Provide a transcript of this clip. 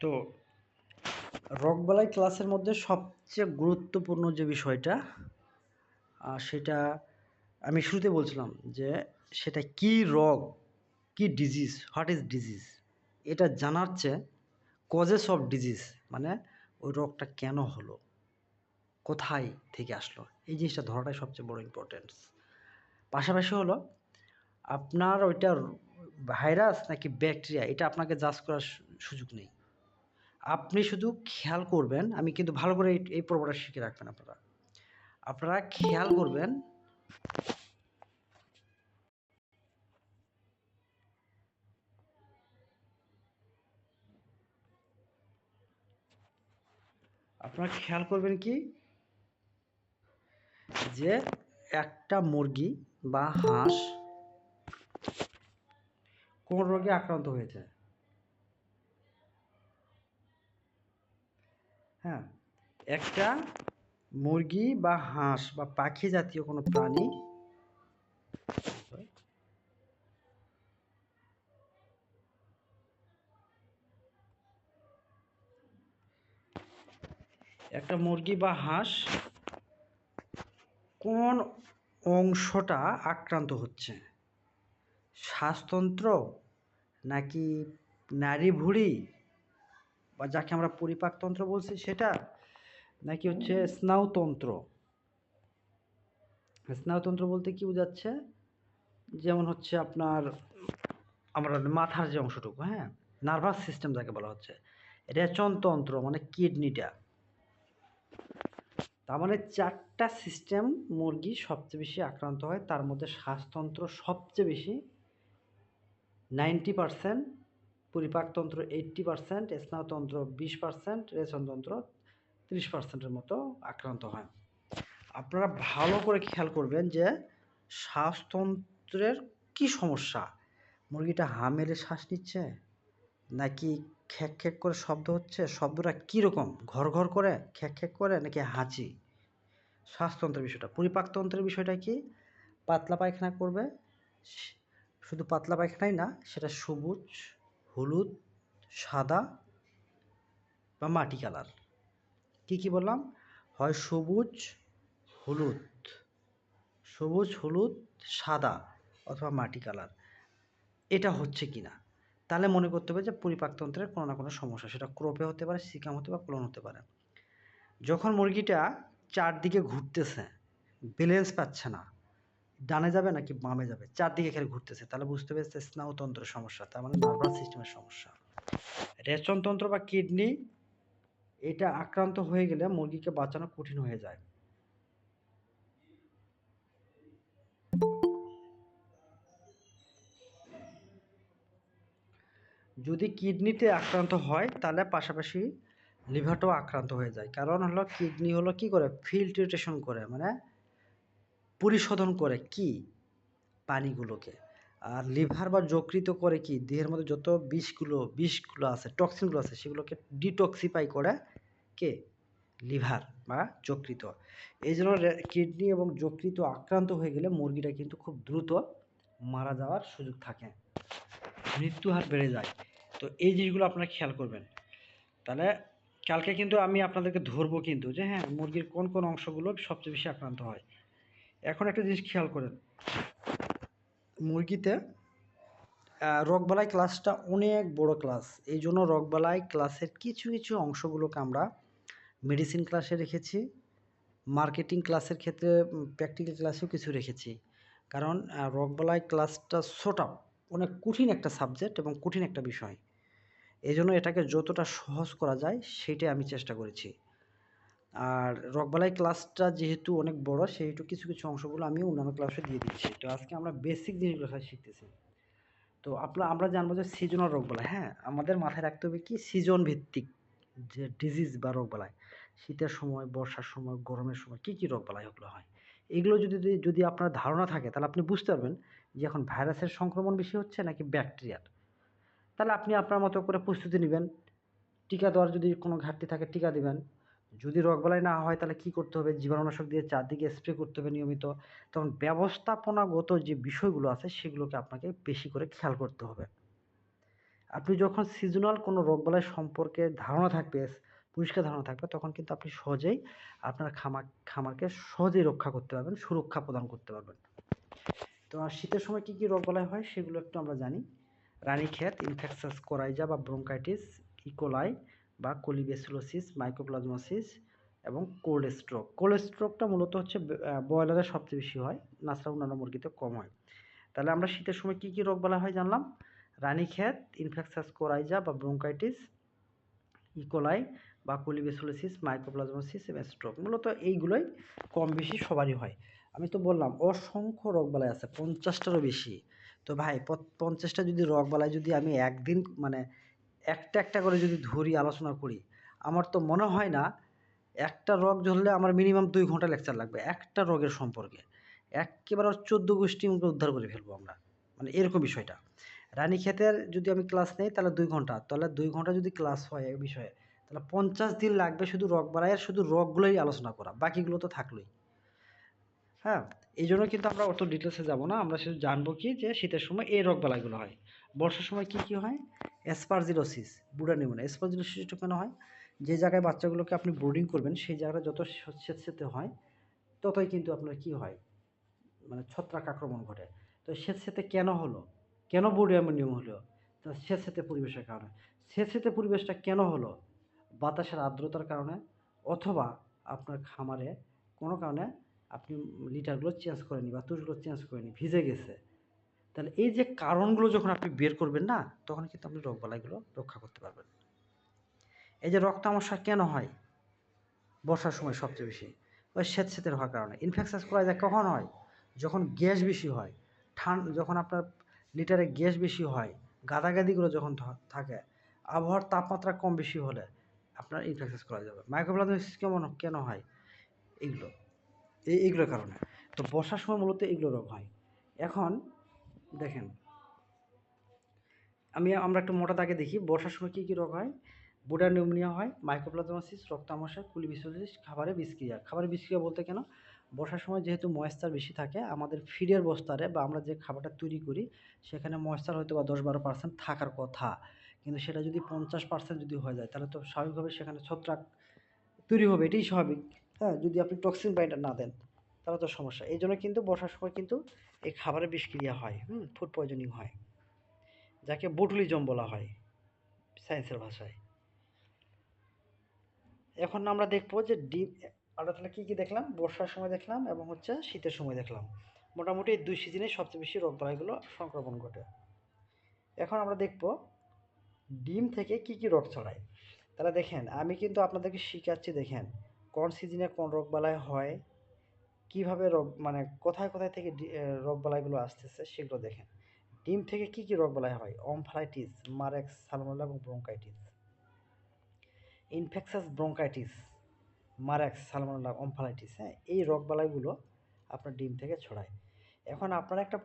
তো রোগবালাই ক্লাসের মধ্যে সবচেয়ে গুরুত্বপূর্ণ যে বিষয়টা সেটা আমি শুরুতে বলছিলাম যে সেটা কি রোগ, কি ডিজিজ, হোয়াট ইজ ডিজিজ, এটা জানার চেয়ে কজেস অফ ডিজিজ মানে ওই রোগটা কেন হলো, কোথায় থেকে আসলো, এই জিনিসটা ধরাটাই সবচেয়ে বড় ইম্পর্টেন্স। পাশাপাশি হলো আপনার ওইটা ভাইরাস নাকি ব্যাকটেরিয়া এটা আপনাকে জাজ করার সুযোগ নেই। আপনি শুধু খেয়াল করবেন, আমি কিন্তু ভালো করে এই পর্বটা শিখে রাখবেন। আপনারা খেয়াল করবেন কি যে একটা মুরগি বা হাঁস কোন রোগে আক্রান্ত হয়েছে। হ্যাঁ, একটা মুরগি বা হাঁস বা পাখি জাতীয় কোনো প্রাণী একটা মুরগি বা হাঁস কোন অংশটা আক্রান্ত হচ্ছে, শ্বাসতন্ত্র নাকি নাড়ি ভুঁড়ি বা যাকে আমরা পরিপাকতন্ত্র বলছি সেটা, নাকি হচ্ছে স্নায়ুতন্ত্র। স্নায়ুতন্ত্র বলতে কি বোঝাচ্ছে, যেমন হচ্ছে আপনার আমরা মাথার যে অংশটুকু, হ্যাঁ, নার্ভাস সিস্টেম যাকে বলা হচ্ছে, রেচনতন্ত্র মানে কিডনিটা। তার মানে 4টা সিস্টেম মুরগি সবচেয়ে বেশি আক্রান্ত হয়, তার মধ্যে শ্বাসতন্ত্র সবচেয়ে বেশি 90%, পরিপাকতন্ত্র 80%, স্নায়ুতন্ত্র 20%, রেচনতন্ত্র 30%-এর মতো আক্রান্ত হয়। আপনারা ভালো করে খেয়াল করবেন যে শ্বাসতন্ত্রের কি সমস্যা, মুরগিটা হা মেরে শ্বাস নিচ্ছে নাকি খ্যাঁক খ্যাঁক করে শব্দ হচ্ছে, শব্দটা কীরকম, ঘর ঘর করে খ্যাঁক খ্যাঁক করে নাকি হাঁচি। শ্বাসতন্ত্রের বিষয়টা। পরিপাকতন্ত্রের বিষয়টা কি, পাতলা পায়খানা করবে, শুধু পাতলা পায়খানাই না, সেটা সবুজ, হলুদ, সাদা বা মাটি কালার। কি বললাম, হয় সবুজ হলুদ সাদা অথবা মাটি কালার, এটা হচ্ছে কিনা। তাহলে মনে করতে হবে যে পরিপাকতন্ত্রের কোনো না কোনো সমস্যা, সেটা ক্রোপে হতে পারে, সিকাম হতে পারে, কোলন হতে পারে। যখন মুরগিটা চারদিকে ঘুরতেছে, ব্যালেন্স পাচ্ছে না, ডানে যাবে নাকি বামে যাবে, চারদিকে খেলে ঘুরতেছে, তাহলে বুঝতে পেরেছে স্নায়ুতন্ত্রের সমস্যা, তার মানে নার্ভাস সিস্টেমের সমস্যা। রেচনতন্ত্র বা কিডনি এটা আক্রান্ত হয়ে গেলে মুরগিকে বাঁচানো কঠিন হয়ে যায়। যদি কিডনিতে আক্রান্ত হয় তাহলে পাশাপাশি লিভারটাও আক্রান্ত হয়ে যায়। কারণ হলো কিডনি হলো কি করে, ফিল্ট্রেশন করে, মানে পরিশোধন করে কি পানিগুলোকে। আর লিভার বা যকৃৎ করে কি, দেহের মধ্যে যত বিষগুলো আছে, টক্সিনগুলো আছে, সেগুলোকে ডিটক্সিফাই করে কে, লিভার বা যকৃৎ। এই জন্য কিডনি এবং যকৃৎ আক্রান্ত হয়ে গেলে মুরগিটা কিন্তু খুব দ্রুত মারা যাওয়ার সুযোগ থাকে, মৃত্যু হার বেড়ে যায়। তো এই জিনিসগুলো আপনারা খেয়াল করবেন। তাহলে কালকে কিন্তু আমি আপনাদেরকে ধরবো কিন্তু যে হ্যাঁ, মুরগির কোন কোন অংশগুলো সবচেয়ে বেশি আক্রান্ত হয়। এখন একটা জিনিস খেয়াল করেন, মুরগিতে রোগবালাই ক্লাসটা অনেক বড় ক্লাস। এই জন্য রোগবালাই ক্লাসের কিছু কিছু অংশগুলোকে আমরা মেডিসিন ক্লাসে রেখেছি, মার্কেটিং ক্লাসের ক্ষেত্রে প্র্যাকটিক্যাল ক্লাসেও কিছু রেখেছি। কারণ রোগবালাই ক্লাসটা অনেক কঠিন একটা সাবজেক্ট এবং কঠিন একটা বিষয়। এই জন্য এটাকে যতটা সহজ করা যায় সেইটাই আমি চেষ্টা করেছি। আর রোগবালাই ক্লাসটা যেহেতু অনেক বড়, সেহেতু কিছু কিছু অংশগুলো আমি অন্যান্য ক্লাসে দিয়ে দিচ্ছি। তো আজকে আমরা বেসিক জিনিসগুলো শিখতেছি। তো আমরা জানবো যে সিজনাল রোগবালাই, হ্যাঁ, আমাদের মাথায় রাখতে হবে কি, সিজন ভিত্তিক যে ডিজিজ বা রোগবালাই, শীতের সময়, বর্ষার সময়, গরমের সময় কী রোগবালাই ওগুলো হয়, এগুলো যদি আপনার ধারণা থাকে তাহলে আপনি বুঝতে পারবেন যে এখন ভাইরাসের সংক্রমণ বেশি হচ্ছে নাকি ব্যাকটেরিয়ার। তাহলে আপনি আপনার মতো করে প্রস্তুতি নেবেন। টিকা দেওয়ার যদি কোনো ঘাটতি থাকে টিকা দিবেন। যদি রোগবালাই না হয় তাহলে কী করতে হবে, জীবাণুনাশক দিয়ে চারদিকে স্প্রে করতে হবে নিয়মিত। তখন ব্যবস্থাপনাগত যে বিষয়গুলো আছে সেগুলোকে আপনাকে বেশি করে খেয়াল করতে হবে। আপনি যখন সিজনাল কোনো রোগবালাই সম্পর্কে ধারণা থাকবে, পরিষ্কার ধারণা থাকবে, তখন কিন্তু আপনি সহজেই আপনার খামারকে সহজেই রক্ষা করতে পারবেন, সুরক্ষা প্রদান করতে পারবেন। তো শীতের সময় কী কী রোগবালাই হয় সেগুলো একটু আমরা জানি। রানীক্ষেত, ইনফেকশাস কোরাইজা বা ব্রঙ্কাইটিস, ইকোলাই বা কোলিব্যাসিলোসিস, মাইকোপ্লাজমোসিস এবং কোল্ড স্ট্রোক। কোল্ড স্ট্রোকটা মূলত হচ্ছে ব্রয়লারে সবচেয়ে বেশি হয়, তাছাড়া অন্যান্য মুরগিতে কম হয়। তাহলে আমরা শীতের সময় কী কী রোগবালাই হয় জানলাম। রানীক্ষেত, ইনফেকশাস কোরাইজা বা ব্রঙ্কাইটিস, ইকোলাই বা কোলিব্যাসিলোসিস, মাইকোপ্লাজমোসিস এবং স্ট্রোক। মূলত এইগুলোই কম বেশি সবারই হয়। আমি তো বললাম অসংখ্য রোগবালাই আছে, 50টারও বেশি। তো ভাই 50টা যদি রোগবালাই যদি আমি একদিন মানে একটা একটা করে যদি ধরি, আলোচনা করি, আমার তো মনে হয় না একটা রোগ ধরলে আমার মিনিমাম 2 ঘন্টা লেকচার লাগবে একটা রোগের সম্পর্কে। এক্কেবারে 14 গোষ্ঠী উদ্ধার করে ফেলবো আমরা, মানে এরকম বিষয়টা। রানীক্ষেতের যদি আমি ক্লাস নেই তাহলে 2 ঘন্টা, তাহলে 2 ঘন্টা যদি ক্লাস হয় এই বিষয়ে, তাহলে 50 দিন লাগবে শুধু রোগবালাইয়ের, শুধু রোগগুলোই আলোচনা করা, বাকিগুলো তো থাকলোই। হ্যাঁ, এই জন্য কিন্তু আমরা অত ডিটেলসে যাব না, আমরা শুধু জানবো কি যে শীতের সময় এই রোগবালাইগুলো হয়। বর্ষার সময় কি কি হয়? অ্যাসপারজিলোসিস, বুড়া নিউমোনিয়া। অ্যাসপারজিলোসিসটা কেন হয়? যে জায়গায় বাচ্চাগুলোকে আপনি ব্রুডিং করবেন সেই জায়গাটা যত স্যাঁতসেঁতে হয়, ততই কিন্তু আপনার কি হয়, মানে ছত্রাক আক্রমণ ঘটে। তো স্যাঁতসেঁতে কেন হলো? কেন বুড়া নিউমোনিয়া হলো? তো স্যাঁতসেঁতে পরিবেশের কারণে। স্যাঁতসেঁতে পরিবেশটা কেন হলো? বাতাসের আর্দ্রতার কারণে, অথবা আপনার খামারে কোনো কারণে আপনি লিটারগুলো চেঞ্জ করেননি বা তুষগুলো চেঞ্জ করেননি, ভিজে গেছে। তাহলে এই যে কারণগুলো যখন আপনি বের করবেন না, তখন কিন্তু আপনি রোগবালাইগুলো রক্ষা করতে পারবেন। এই যে রক্ত আমস্যা কেন হয় বর্ষার সময় সবচেয়ে বেশি? ওই স্যাঁতসেঁতে হওয়ার কারণে। ইনফেকশাস কোরাইজা কখন হয়? যখন গ্যাস বেশি হয়, যখন আপনার লিটারে গ্যাস বেশি হয়, গাদাগাদিগুলো যখন থাকে, আবহাওয়ার তাপমাত্রা কম বেশি হলে আপনার ইনফেকশাস কোরাইজা হবে। মাইক্রোপ্লাজমোসিস কেন হয়? এইগুলো, এইগুলোর কারণে। তো বর্ষার সময় মূলত এগুলো রোগ হয়। এখন দেখেন, আমরা একটু মোটা দাগে দেখি বর্ষার সময় কী কী রোগ হয়। বুড়া নিউমোনিয়া হয়, মাইকোপ্লাজমোসিস, রক্ত আমস্যা, কোলিব্যাসিলোসিস, খাবারে বিষক্রিয়া। খাবারে বিষক্রিয়া বলতে কেন? বর্ষার সময় যেহেতু ময়েশ্চার বেশি থাকে, আমাদের ফিডের বস্তারে বা আমরা যে খাবারটা তৈরি করি সেখানে ময়েশ্চার হয়তো বা 10-12% থাকার কথা, কিন্তু সেটা যদি 50% যদি হয়ে যায়, তাহলে তো স্বাভাবিকভাবে সেখানে ছত্রাক তৈরি হবে, এটাই স্বাভাবিক। হ্যাঁ, যদি আপনি টক্সিন বাইন্ডার না দেন তাহলে তো সমস্যা। এই জন্য কিন্তু বর্ষার সময় কিন্তু এই খাবারে বিষক্রিয়া হয়, ফুড পয়জনিং হয়, যাকে বোটুলিজম বলা হয় সায়েন্সের ভাষায়। এখন আমরা দেখবো যে আমরা তাহলে কী কী দেখলাম? বর্ষার সময় দেখলাম এবং হচ্ছে শীতের সময় দেখলাম। মোটামুটি এই 2 সিজনে সবচেয়ে বেশি রোগবালাইগুলো সংক্রমণ ঘটে। এখন আমরা দেখব ডিম থেকে কী কী রোগ ছড়ায়। তাহলে দেখেন, আমি কিন্তু আপনাদেরকে শিখাচ্ছি, দেখেন কোন সিজনে কোন রোগবালাই হয়, কীভাবে মানে কোথায় কোথায় থেকে রোগবালাইগুলো আসতেছে সেগুলো দেখেন। ডিম থেকে কী কী রোগবালাই হয়? অমফ্যালাইটিস, মারেক্স, সালমোনেলা এবং bronchitis. Infectious bronchitis, Marek's, salmonella, omphalitis, হ্যাঁ, এই রোগবালাইগুলো আপনার ডিম থেকে ছড়ায়। এখন আপনারা একটা